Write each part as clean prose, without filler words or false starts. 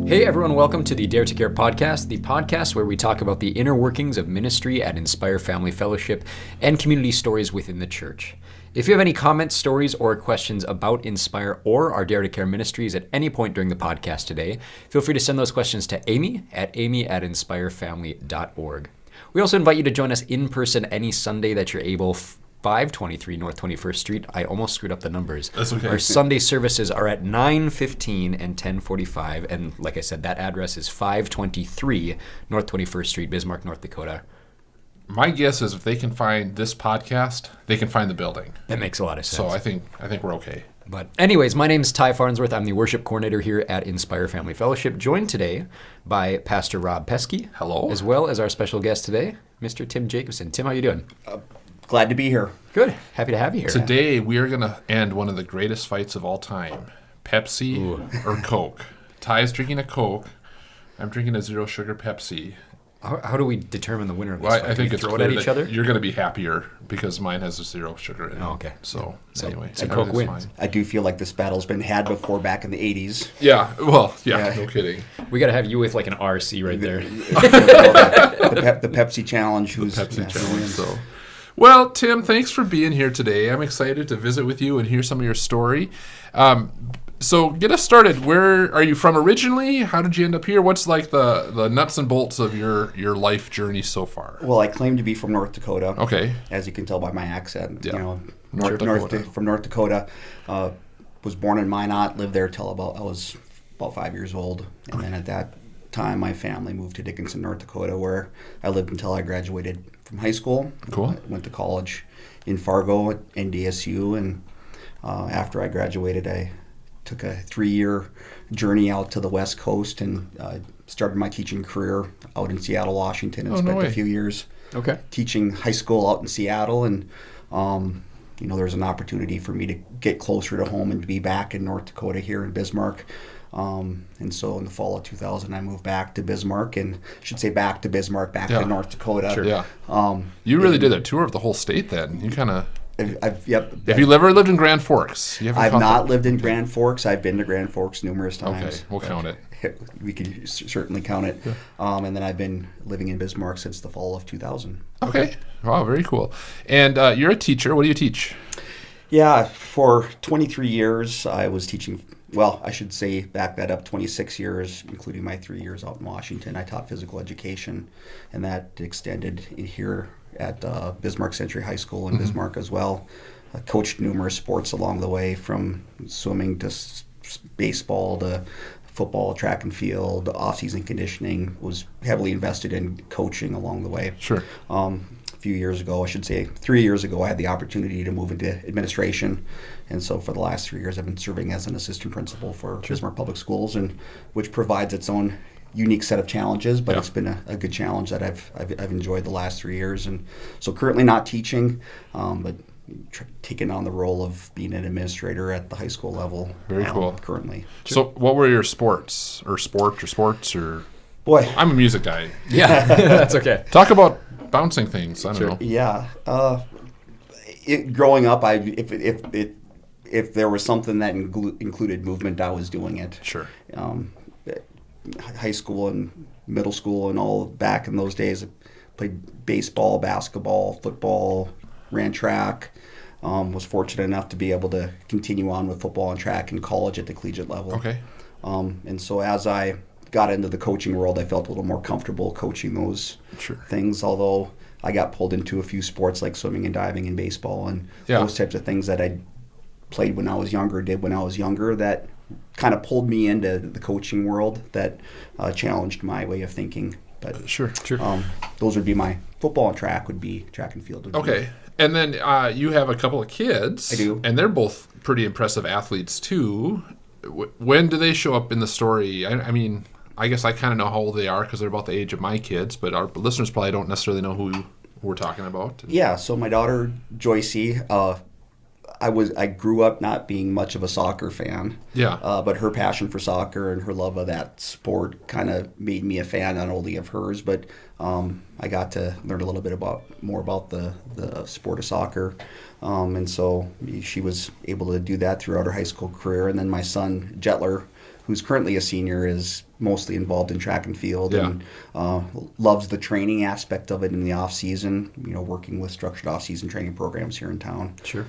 Hey everyone, welcome to the Dare to Care podcast, the podcast where we talk about the inner workings of ministry at Inspire Family Fellowship and community stories within the church. If you have any comments, stories, or questions about Inspire or our Dare to Care ministries at any point during the podcast today, feel free to send those questions to amy@inspirefamily.org. We also invite you to join us in person any Sunday that you're able. 523 North 21st Street. I almost screwed up the numbers. That's okay. Our Sunday services are at 9:15 and 10:45. And like I said, that address is 523 North 21st Street, Bismarck, North Dakota. My guess is if they can find this podcast, they can find the building. That makes a lot of sense. So I think we're okay. But anyways, my name is Ty Farnsworth. I'm the worship coordinator here at Inspire Family Fellowship, joined today by Pastor Rob Pesky. Hello. As well as our special guest today, Mr. Tim Jacobsen. Tim, how you doing? Glad to be here. Good. Happy to have you here. Today we are going to end one of the greatest fights of all time. Pepsi or Coke. Ty's drinking a Coke. I'm drinking a zero sugar Pepsi. How do we determine the winner of this Well, fight? I think Do we it's throw it clear at each that other? you're going to be happier because mine has a zero sugar in it. Oh, okay. So anyway, so Coke everything's wins. fine. I do feel like this battle's been had before back in the 80s. Yeah, well, Yeah. no kidding. We got to have you with like an RC right there. The Pepsi Challenge. Pepsi who challenge. wins. So, well, Tim, thanks for being here today. I'm excited to visit with you and hear some of your story. So get us started. Where are you from originally? How did you end up here? What's like the nuts and bolts of your life journey so far? Well, I claim to be from North Dakota. Okay. As you can tell by my accent. Yeah. You know, North Dakota. from North Dakota. Was born in Minot. Lived there till I was about 5 years old, and then at that time, my family moved to Dickinson, North Dakota, where I lived until I graduated from high school. Cool. I went to college in Fargo at NDSU, and after I graduated, I took a 3-year journey out to the West Coast and started my teaching career out in Seattle, Washington, and spent a few years teaching high school out in Seattle. And there was an opportunity for me to get closer to home and to be back in North Dakota here in Bismarck. And so in the fall of 2000, I moved back to Bismarck, and I should say back to North Dakota. Sure. Yeah. You really did a tour of the whole state then. You kind of... If you ever lived in Grand Forks? I've not lived in Grand Forks. I've been to Grand Forks numerous times. Okay, we'll count it. We can certainly count it. Yeah. And then I've been living in Bismarck since the fall of 2000. Okay. Wow, very cool. And you're a teacher. What do you teach? Yeah, for 23 years I was teaching. Well, I should say back that up 26 years, including my 3 years out in Washington. I taught physical education, and that extended here at Bismarck Century High School in Bismarck as well. I coached numerous sports along the way, from swimming to baseball to football, track and field, off-season conditioning. Was heavily invested in coaching along the way. Sure. A few years ago, I should say 3 years ago, I had the opportunity to move into administration. And so for the last 3 years, I've been serving as an assistant principal for Bismarck Public Schools, and which provides its own unique set of challenges, but it's been a good challenge that I've enjoyed the last 3 years. And so currently not teaching, but taking on the role of being an administrator at the high school level. Very cool. Currently. So what were your sports? Boy, I'm a music guy. Yeah, that's okay. Talk about bouncing things. I don't know. Yeah. Growing up, if there was something that included movement, I was doing it. Sure. High school and middle school and all back in those days, I played baseball, basketball, football, ran track. Was fortunate enough to be able to continue on with football and track in college at the collegiate level. Okay. And so as I got into the coaching world, I felt a little more comfortable coaching those things, although I got pulled into a few sports like swimming and diving and baseball and those types of things that I did when I was younger, that kind of pulled me into the coaching world, that challenged my way of thinking. But sure. Those would be my football and track and field. Okay. And then you have a couple of kids. I do. And they're both pretty impressive athletes too. When do they show up in the story? I mean, I guess I kind of know how old they are because they're about the age of my kids, but our listeners probably don't necessarily know who we're talking about. Yeah, so my daughter, Joycey, I grew up not being much of a soccer fan. Yeah. But her passion for soccer and her love of that sport kind of made me a fan, not only of hers, but I got to learn a little bit more about the sport of soccer. And so she was able to do that throughout her high school career. And then my son, Jetler, who's currently a senior, is mostly involved in track and field Yeah. and loves the training aspect of it in the off season. Working with structured off season training programs here in town. Sure.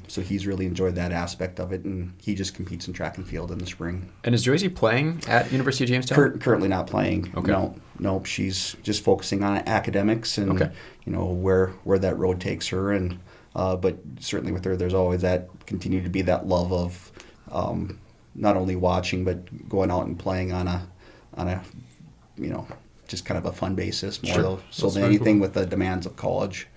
So he's really enjoyed that aspect of it, and he just competes in track and field in the spring. And is Joycey playing at University of Jamestown? Currently not playing. Okay. Nope. She's just focusing on academics and Okay. where that road takes her. And but certainly with her, there's always that continue to be that love of not only watching but going out and playing on a just kind of a fun basis more Sure. so That's than very anything cool. with the demands of college.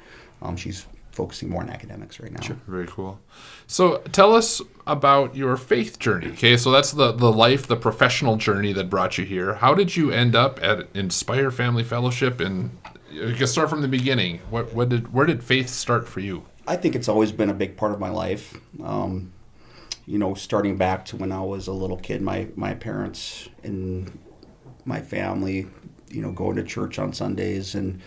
She's focusing more on academics right now. Very cool. So tell us about your faith journey. Okay, so that's the the professional journey that brought you here. How did you end up at Inspire Family Fellowship? And you can start from the beginning. Where did faith start for you? I think it's always been a big part of my life. Starting back to when I was a little kid, my parents and my family, going to church on Sundays, and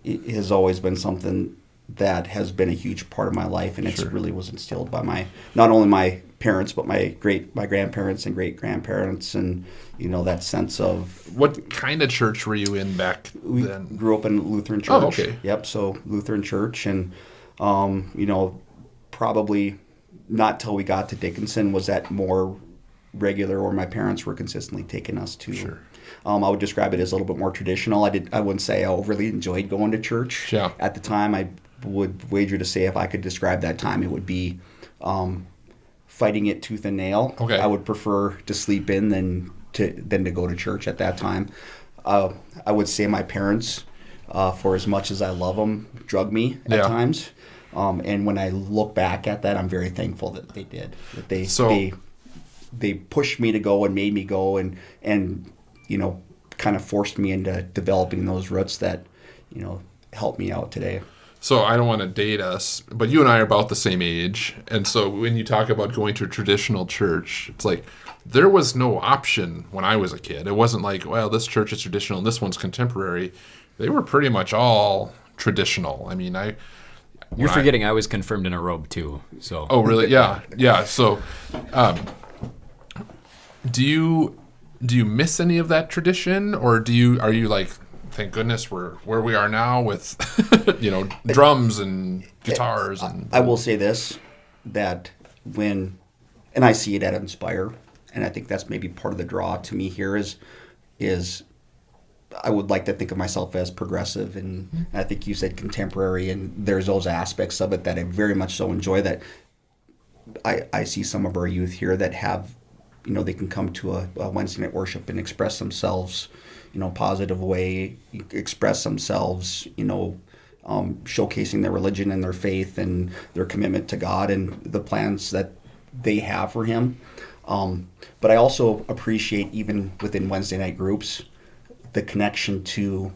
it has always been something that has been a huge part of my life, and it really was instilled by not only my parents but my grandparents and great grandparents, and that sense of What kind of church were you in back we then? grew up in Lutheran church. Oh, okay. Yep. So Lutheran church, and probably not till we got to Dickinson was that more regular, or my parents were consistently taking us to. Sure. I would describe it as a little bit more traditional. I wouldn't say I overly enjoyed going to church. Yeah. At the time, I would wager to say if I could describe that time, it would be fighting it tooth and nail. Okay. I would prefer to sleep in than to go to church at that time. I would say my parents, for as much as I love them, drug me at Yeah. times. And when I look back at that, I'm very thankful that they did. That they pushed me to go and made me go, and kind of forced me into developing those roots that helped me out today. So I don't want to date us, but you and I are about the same age. And so when you talk about going to a traditional church, it's like there was no option when I was a kid. It wasn't like, well, this church is traditional and this one's contemporary. They were pretty much all traditional. I mean, You're forgetting I was confirmed in a robe too. So. Oh, really? Yeah. Yeah. So do you miss any of that tradition, or are you like, thank goodness we're where we are now with drums and guitars? And I will say this, that and I see it at Inspire, and I think that's maybe part of the draw to me here is I would like to think of myself as progressive, and I think you said contemporary, and there's those aspects of it that I very much so enjoy. That I see some of our youth here that have, they can come to a Wednesday night worship and express themselves, positive way, express themselves, showcasing their religion and their faith and their commitment to God and the plans that they have for Him. But I also appreciate, even within Wednesday night groups, the connection to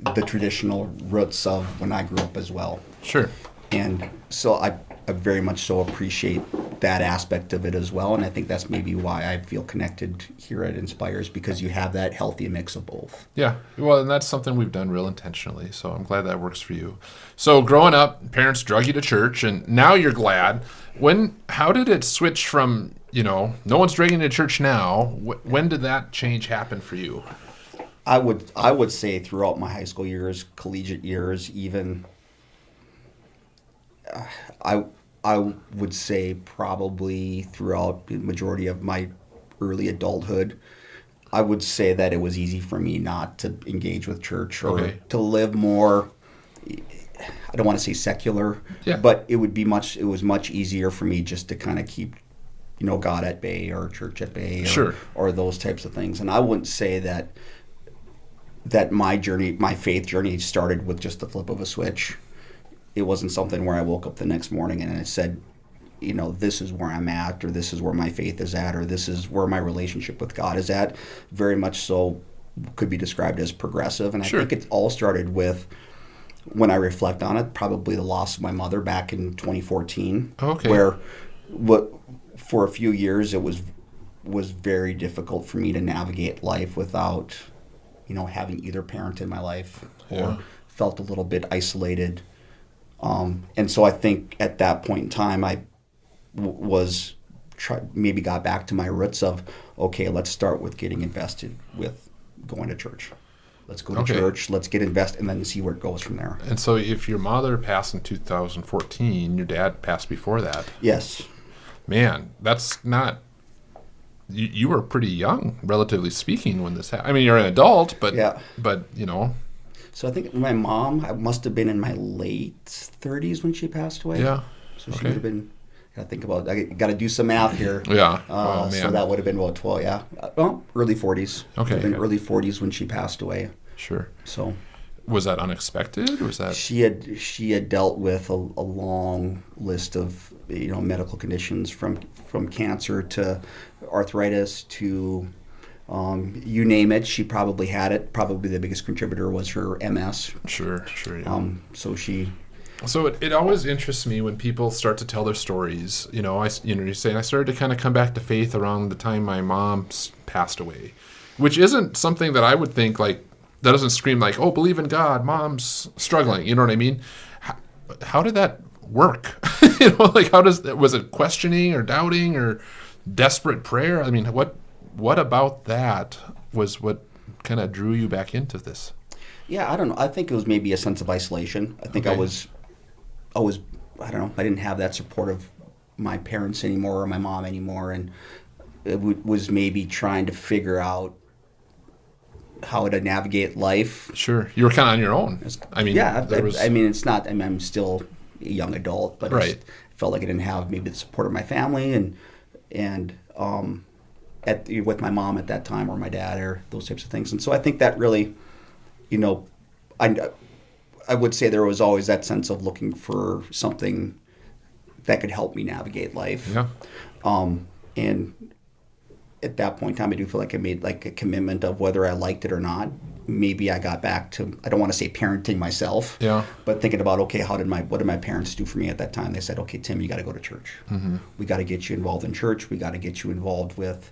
the traditional roots of when I grew up as well. Sure. And so I very much so appreciate that aspect of it as well. And I think that's maybe why I feel connected here at Inspires, because you have that healthy mix of both. Yeah. Well, and that's something we've done real intentionally. So I'm glad that works for you. So growing up, parents drug you to church, and now you're glad. How did it switch from, no one's dragging you to church now? When did that change happen for you? I would say throughout my high school years, collegiate years, even, I would say probably throughout the majority of my early adulthood, I would say that it was easy for me not to engage with church or to live more, I don't want to say secular, but it was much easier for me just to kind of keep, God at bay or church at bay or those types of things. And I wouldn't say that my faith journey started with just the flip of a switch. It wasn't something where I woke up the next morning and I said, this is where I'm at, or this is where my faith is at, or this is where my relationship with God is at. Very much so could be described as progressive. And I think it all started with, when I reflect on it, probably the loss of my mother back in 2014. Okay. Where for a few years it was very difficult for me to navigate life without having either parent in my life, or felt a little bit isolated. And so I think at that point in time, I was maybe got back to my roots of, okay, let's start with getting invested with going to church. Let's go to church, let's get invested, and then see where it goes from there. And so if your mother passed in 2014, your dad passed before that. Yes. Man, that's not... You were pretty young, relatively speaking, when this happened. I mean, you're an adult, but you know. So I think my mom, I must have been in my late 30s when she passed away. Yeah. So she would have been... I think about. I got to do some math here. Yeah. Oh, man. So that would have been about 12. Yeah. Well, early 40s. Okay. Been early 40s when she passed away. Sure. So. Was that unexpected? Was that? She had dealt with a long list of medical conditions from cancer to arthritis to you name it. She probably had it. Probably the biggest contributor was her MS. Sure. Yeah. So it always interests me when people start to tell their stories. You're saying I started to kind of come back to faith around the time my mom passed away, which isn't something that I would think like, that doesn't scream like, oh, believe in God, mom's struggling. You know what I mean? How did that work? Was it questioning or doubting or desperate prayer? I mean, what about that was what kind of drew you back into this? Yeah, I don't know. I think it was maybe a sense of isolation. I think I was, I don't know, I didn't have that support of my parents anymore or my mom anymore, and it was maybe trying to figure out how to navigate life. Sure. You were kind of on your own. I mean, it's not, I'm still a young adult, but I felt like I didn't have maybe the support of my family and with my mom at that time or my dad or those types of things. And so I think that really, I would say there was always that sense of looking for something that could help me navigate life. Yeah. And at that point in time, I do feel like I made like a commitment of whether I liked it or not. Maybe I got back to, I don't want to say parenting myself, but thinking about, okay, what did my parents do for me at that time? They said, okay, Tim, you got to go to church. Mm-hmm. We got to get you involved in church. We got to get you involved with,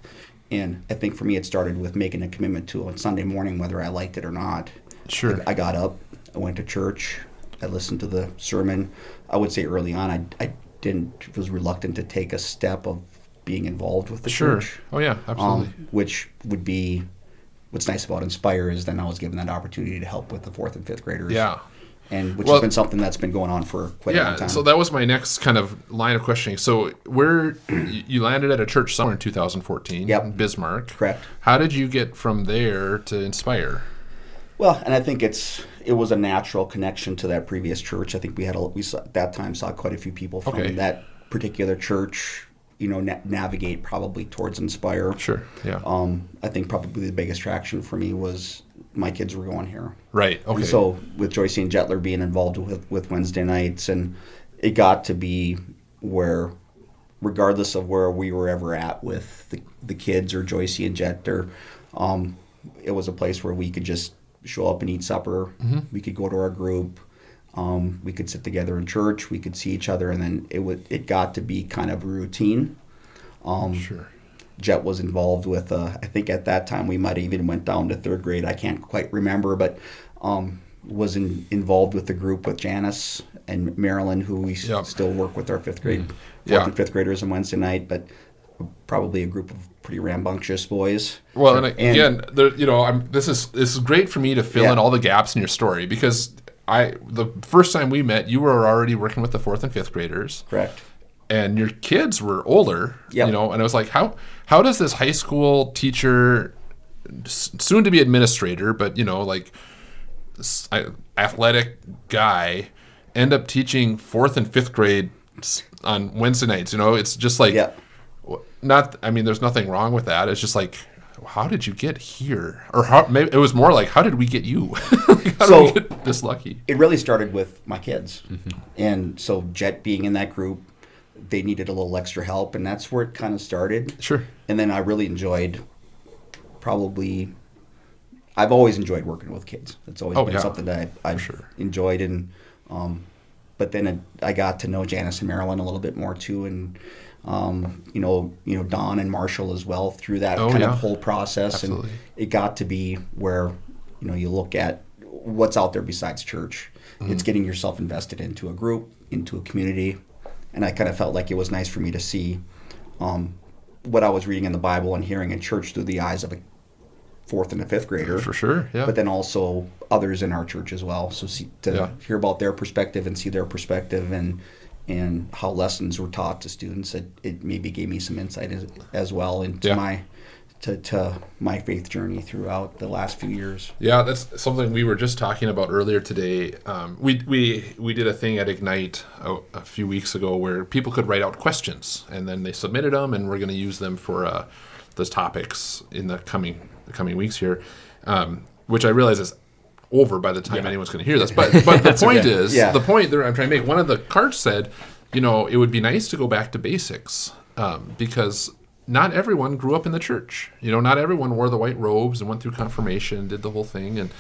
and I think for me, it started with making a commitment to on Sunday morning, whether I liked it or not. Sure. I got up, I went to church, I listened to the sermon. I would say early on, I was reluctant to take a step of being involved with the church. Oh yeah, absolutely. Which would be, what's nice about Inspire is then I was given that opportunity to help with the 4th and 5th graders. Yeah. And which has been something that's been going on for quite a long time. So that was my next kind of line of questioning. So where you landed at a church somewhere in 2014, in Bismarck. Correct. How did you get from there to Inspire? Well, and I think it was a natural connection to that previous church. I think we at that time saw quite a few people from that particular church, navigate probably towards Inspire. Sure. Yeah. I think probably the biggest traction for me was my kids were going here. Right. Okay. And so with Joyce and Jetler being involved with Wednesday nights, and it got to be where, regardless of where we were ever at with the kids or Joyce and Jet, it was a place where we could just show up and eat supper. Mm-hmm. We could go to our group. We could sit together in church. We could see each other, and then it got to be kind of a routine. Sure. Jet was involved with, I think at that time we might have even went down to 3rd grade. I can't quite remember, but was involved with the group with Janice and Marilyn, who we still work with our 5th grade, 4th and 5th graders on Wednesday night, but probably a group of pretty rambunctious boys. Well, and again, this is great for me to fill in all the gaps in your story, because the first time we met, you were already working with the 4th and 5th graders. Correct. And your kids were older, and I was like, how does this high school teacher, soon to be administrator, but athletic guy, end up teaching 4th and 5th grade on Wednesday nights? It's just like, there's nothing wrong with that. It's just like, how did you get here? Or maybe it was more like, how did we get you? How did we get this lucky? It really started with my kids. Mm-hmm. And so Jet being in that group, they needed a little extra help, and that's where it kind of started. Sure. And then I really enjoyed, I've always enjoyed working with kids. It's always been something that I've enjoyed. And but then I got to know Janice and Marilyn a little bit more too, and Don and Marshall as well through that of whole process. Absolutely. And it got to be where you look at what's out there besides church. Mm-hmm. It's getting yourself invested into a group, into a community. And I kind of felt like it was nice for me to see what I was reading in the Bible and hearing in church through the eyes of a fourth and a fifth grader. For sure, yeah. But then also others in our church as well. So hear about their perspective and see their perspective and how lessons were taught to students. It maybe gave me some insight as well into my faith journey throughout the last few years. Yeah, that's something we were just talking about earlier today. We did a thing at Ignite a few weeks ago where people could write out questions, and then they submitted them, and we're going to use them for those topics in the coming weeks here, which I realize is over by the time anyone's going to hear this. But the point is, the point that I'm trying to make, one of the cards said, it would be nice to go back to basics because not everyone grew up in the church. Not everyone wore the white robes and went through confirmation and did the whole thing.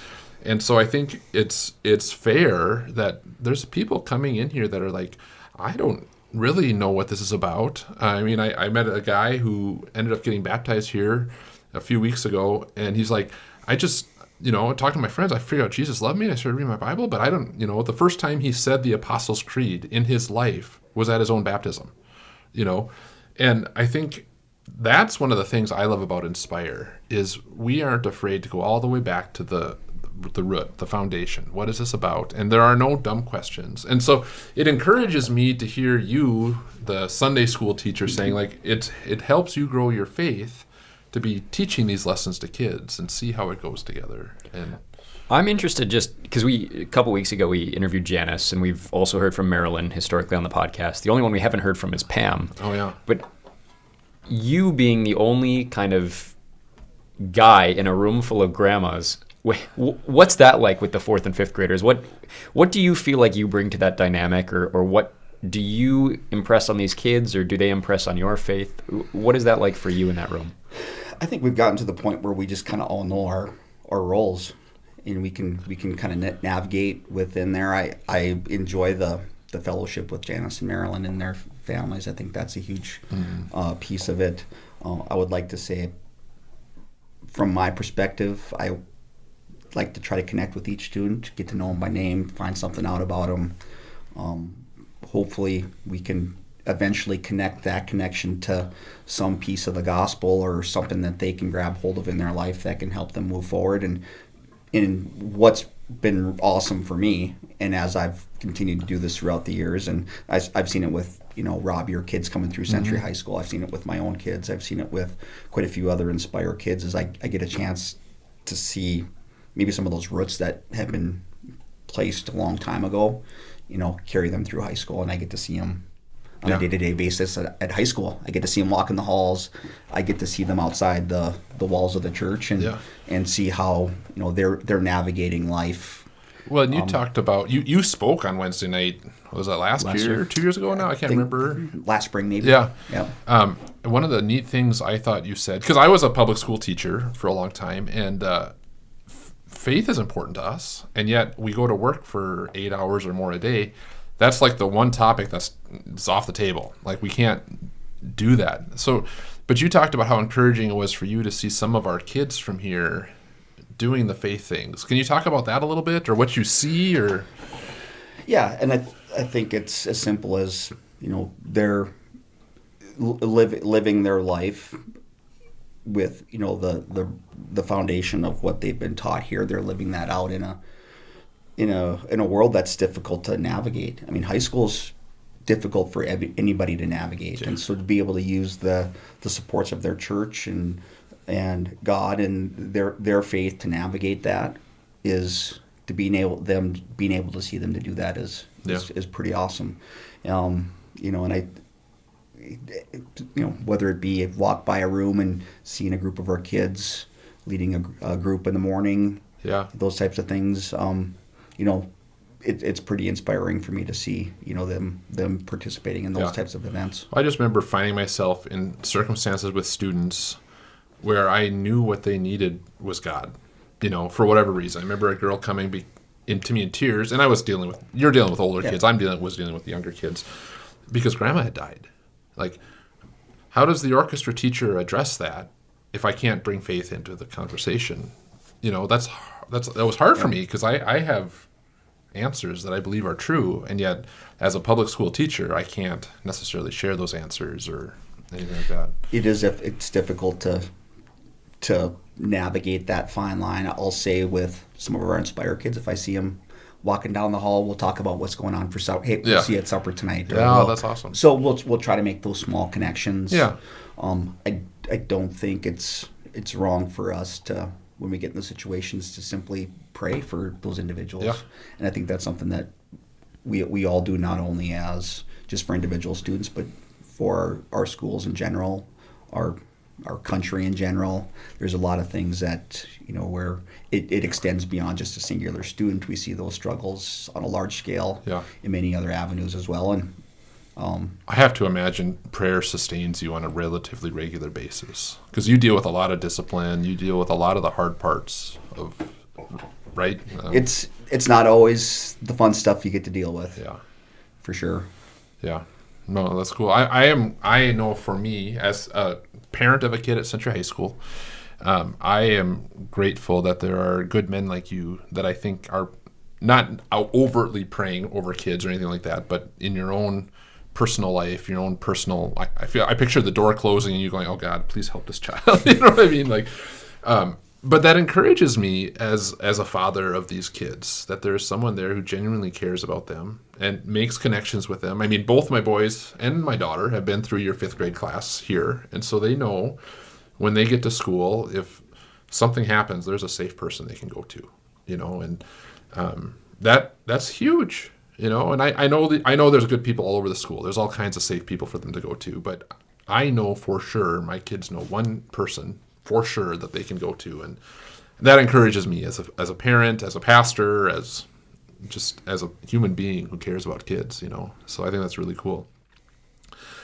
And so I think it's fair that there's people coming in here that are like, I don't really know what this is about. I mean, I met a guy who ended up getting baptized here a few weeks ago, and he's like, I just, talking to my friends, I figured out Jesus loved me, and I started reading my Bible, but I don't, the first time he said the Apostles' Creed in his life was at his own baptism, and I think that's one of the things I love about Inspire is we aren't afraid to go all the way back to the root, the foundation. What is this about? And there are no dumb questions. And so it encourages me to hear you, the Sunday school teacher, saying like it helps you grow your faith to be teaching these lessons to kids and see how it goes together. And I'm interested just because a couple weeks ago we interviewed Janice, and we've also heard from Marilyn historically on the podcast. The only one we haven't heard from is Pam. Oh yeah. But you being the only kind of guy in a room full of grandmas, what's that like with the fourth and fifth graders? What do you feel like you bring to that dynamic, or what do you impress on these kids, or do they impress on your faith? What is that like for you in that room? I think we've gotten to the point where we just kind of all know our roles, and we can kind of navigate within there. I enjoy the fellowship with Janice and Marilyn and their families. I think that's a huge piece of it. I would like to say, from my perspective, I like to try to connect with each student, get to know them by name, find something out about them. Hopefully we can eventually connect that connection to some piece of the gospel or something that they can grab hold of in their life that can help them move forward. And what's been awesome for me, and as I've continued to do this throughout the years, and I've seen it with, Rob, your kids coming through Century High School. I've seen it with my own kids. I've seen it with quite a few other Inspire kids, as I get a chance to see maybe some of those roots that have been placed a long time ago, carry them through high school, and I get to see them on a day-to-day basis at high school. I get to see them walk in the halls. I get to see them outside the walls of the church and see how they're navigating life. Well, and you talked about you spoke on Wednesday night. Was that last year? 2 years ago now? I can't remember. Last spring maybe. Yeah. One of the neat things I thought you said, because I was a public school teacher for a long time, and faith is important to us, and yet we go to work for 8 hours or more a day. That's like the one topic that's off the table. Like we can't do that. So, but you talked about how encouraging it was for you to see some of our kids from here doing the faith things. Can you talk about that a little bit, or what you see, or? Yeah, and I think it's as simple as they're living their life with the foundation of what they've been taught here. They're living that out in a world that's difficult to navigate. I mean, high school's difficult for anybody to navigate, and so to be able to use the supports of their church and God and their faith to navigate that is to being able to see them to do that is pretty awesome. And whether it be walk by a room and seeing a group of our kids leading a group in the morning, those types of things. It's pretty inspiring for me to see, them participating in those types of events. I just remember finding myself in circumstances with students where I knew what they needed was God, for whatever reason. I remember a girl coming to me in tears, and you're dealing with older kids. I was dealing with the younger kids because grandma had died. Like, how does the orchestra teacher address that if I can't bring faith into the conversation? That was hard for me because I have answers that I believe are true, and yet as a public school teacher I can't necessarily share those answers, or anything like that. It is, if it's difficult to navigate that fine line. I'll say with some of our Inspire kids, if I see them walking down the hall, we'll talk about what's going on for supper. Hey, we'll see you at supper tonight. Yeah, that's awesome. So we'll try to make those small connections. Yeah. I don't think it's wrong for us to, when we get in those situations, to simply pray for those individuals. Yeah. And I think that's something that we all do, not only as just for individual students, but for our schools in general, our country in general. There's a lot of things that, where it extends beyond just a singular student. We see those struggles on a large scale in many other avenues as well. And I have to imagine prayer sustains you on a relatively regular basis, because you deal with a lot of discipline. You deal with a lot of the hard parts of, right? It's not always the fun stuff you get to deal with. Yeah, for sure. Yeah, no, that's cool. I know for me, as a parent of a kid at Central High School, I am grateful that there are good men like you that I think are not overtly praying over kids or anything like that, but in your own personal life, your own personal, I picture the door closing and you going, oh God, please help this child. You know what I mean? But that encourages me as a father of these kids, that there's someone there who genuinely cares about them and makes connections with them. I mean, both my boys and my daughter have been through your 5th grade class here. And so they know when they get to school, if something happens, there's a safe person they can go to, and that's huge. And I know there's good people all over the school. There's all kinds of safe people for them to go to. But I know for sure my kids know one person for sure that they can go to. And that encourages me as a parent, as a pastor, as a human being who cares about kids, So I think that's really cool.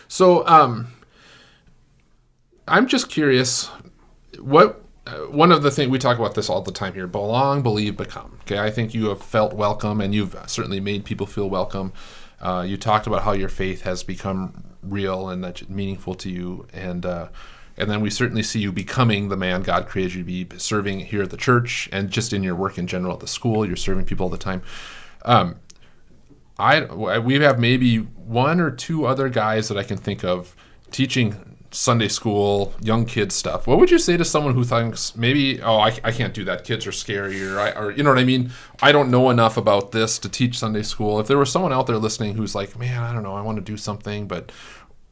So I'm just curious, one of the things, we talk about this all the time here, belong, believe, become. Okay, I think you have felt welcome, and you've certainly made people feel welcome. You talked about how your faith has become real and that's meaningful to you, and then we certainly see you becoming the man God created you to be, serving here at the church and just in your work in general at the school. You're serving people all the time. We have maybe 1 or 2 other guys that I can think of teaching Sunday school, young kids stuff. What would you say to someone who thinks maybe, I can't do that, kids are scary, or you know what I mean? I don't know enough about this to teach Sunday school. If there was someone out there listening who's like, man, I don't know, I want to do something, but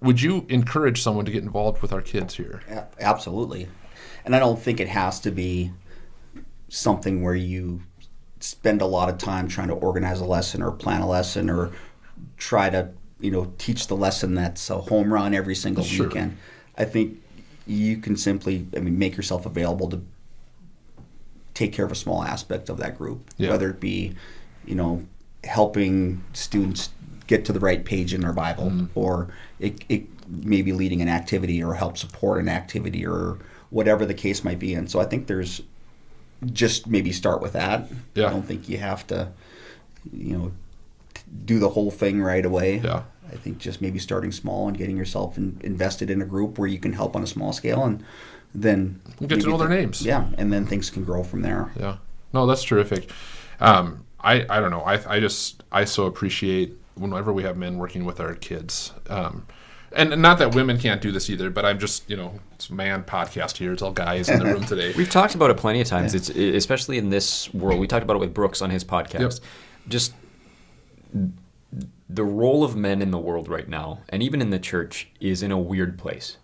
would you encourage someone to get involved with our kids here? Absolutely. And I don't think it has to be something where you spend a lot of time trying to organize a lesson or plan a lesson or try to teach the lesson that's a home run every single weekend. I think you can simply, make yourself available to take care of a small aspect of that group, whether it be, helping students get to the right page in their Bible, or it may be leading an activity or help support an activity or whatever the case might be. And so I think there's just maybe start with that. I don't think you have to, do the whole thing right away. I think just maybe starting small and getting yourself invested in a group where you can help on a small scale, and then get to know their names. Yeah, and then things can grow from there. Yeah, no, that's terrific. I don't know. I so appreciate whenever we have men working with our kids. And not that women can't do this either, but I'm just, it's a man podcast here. It's all guys in the room today. We've talked about it plenty of times. It's especially in this world. We talked about it with Brooks on his podcast. Just the role of men in the world right now, and even in the church, is in a weird place.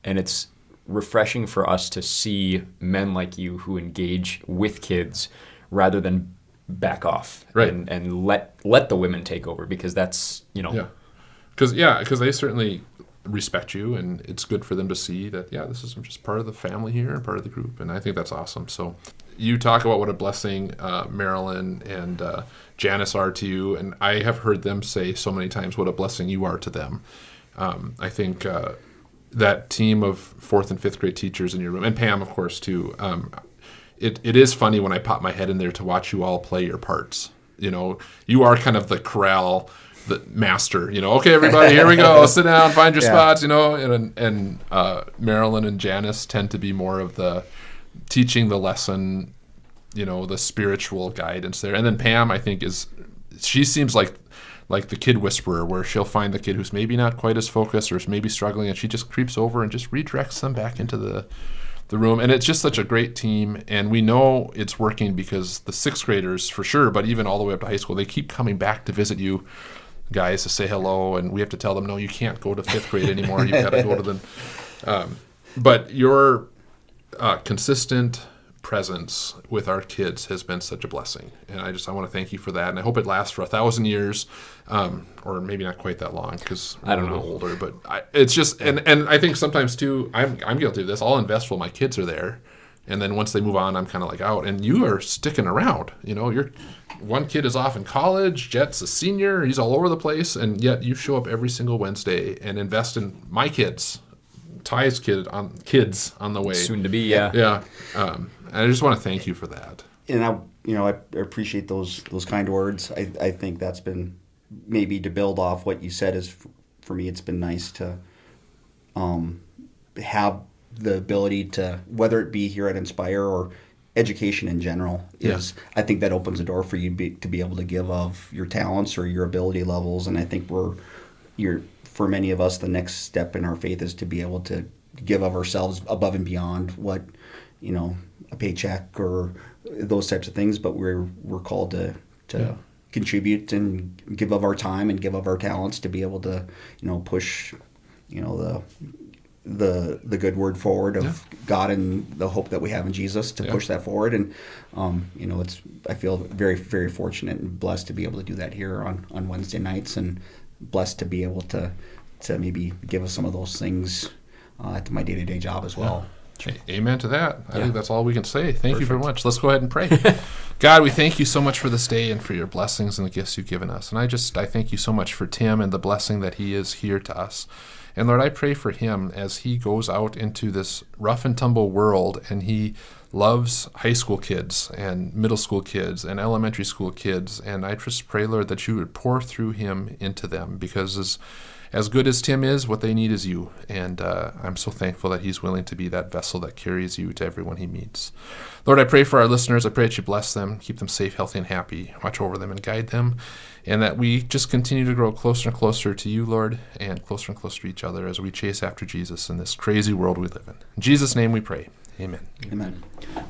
And it's refreshing for us to see men like you who engage with kids rather than back off and let the women take over, because that's, Because they certainly respect you, and it's good for them to see that, this is just part of the family here and part of the group, and I think that's awesome. So you talk about what a blessing Marilyn and Janice are to you, and I have heard them say so many times what a blessing you are to them. I think that team of 4th and 5th grade teachers in your room, and Pam, of course, too, it is funny when I pop my head in there to watch you all play your parts. You are kind of the corral, the master, okay, everybody, here we go, sit down, find your spots, and Marilyn and Janice tend to be more of the teaching the lesson, the spiritual guidance there. And then Pam, I think, she seems like like the kid whisperer, where she'll find the kid who's maybe not quite as focused or is maybe struggling, and she just creeps over and just redirects them back into the room. And it's just such a great team, and we know it's working because the sixth graders for sure, but even all the way up to high school, they keep coming back to visit you guys to say hello, and we have to tell them, no, you can't go to fifth grade anymore. You've got to go to the but your consistent presence with our kids has been such a blessing, and I want to thank you for that, and I hope it lasts for 1,000 years, or maybe not quite that long, because I don't know, older, but it's just, and I think sometimes too, I'm guilty of this. I'll invest while my kids are there, and then once they move on, I'm kind of like out, and you are sticking around. You're one kid is off in college, Jet's a senior, he's all over the place, and yet you show up every single Wednesday and invest in my kids, Ty's kids on the way. Soon to be, yeah. Yeah. And I just want to thank you for that. And I appreciate those kind words. I think that's been, maybe to build off what you said, is for me, it's been nice to have the ability to, whether it be here at Inspire or education in general, I think that opens the door for you to be able to give of your talents or your ability levels. And I think for many of us, the next step in our faith is to be able to give of ourselves above and beyond what, a paycheck or those types of things, but we're called to contribute and give of our time and give of our talents to be able to, push, the good word forward of God and the hope that we have in Jesus to push that forward. And, I feel very, very fortunate and blessed to be able to do that here on Wednesday nights, and blessed to be able to maybe give us some of those things to my day-to-day job as well. Amen to that. I think that's all we can say. Thank you very much. Let's go ahead and pray. God, we thank you so much for this day and for your blessings and the gifts you've given us. And I thank you so much for Tim and the blessing that he is here to us. And Lord, I pray for him as he goes out into this rough and tumble world, and he loves high school kids and middle school kids and elementary school kids. And I just pray, Lord, that you would pour through him into them, because as good as Tim is, what they need is you. And I'm so thankful that he's willing to be that vessel that carries you to everyone he meets. Lord, I pray for our listeners. I pray that you bless them, keep them safe, healthy, and happy. Watch over them and guide them. And that we just continue to grow closer and closer to you, Lord, and closer to each other as we chase after Jesus in this crazy world we live in. In Jesus' name we pray. Amen. Amen.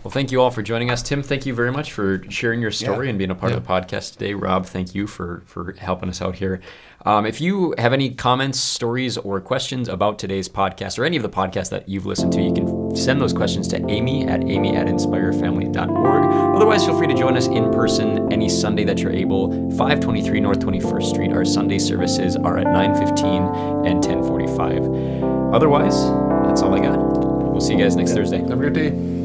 Well, thank you all for joining us. Tim, thank you very much for sharing your story and being a part of the podcast today. Rob, thank you for helping us out here. If you have any comments, stories, or questions about today's podcast or any of the podcasts that you've listened to, you can send those questions to amy@inspirefamily.org. Otherwise, feel free to join us in person any Sunday that you're able. 523 North 21st Street. Our Sunday services are at 9:15 and 10:45. Otherwise, that's all I got. We'll see you guys next Thursday. Have a good day.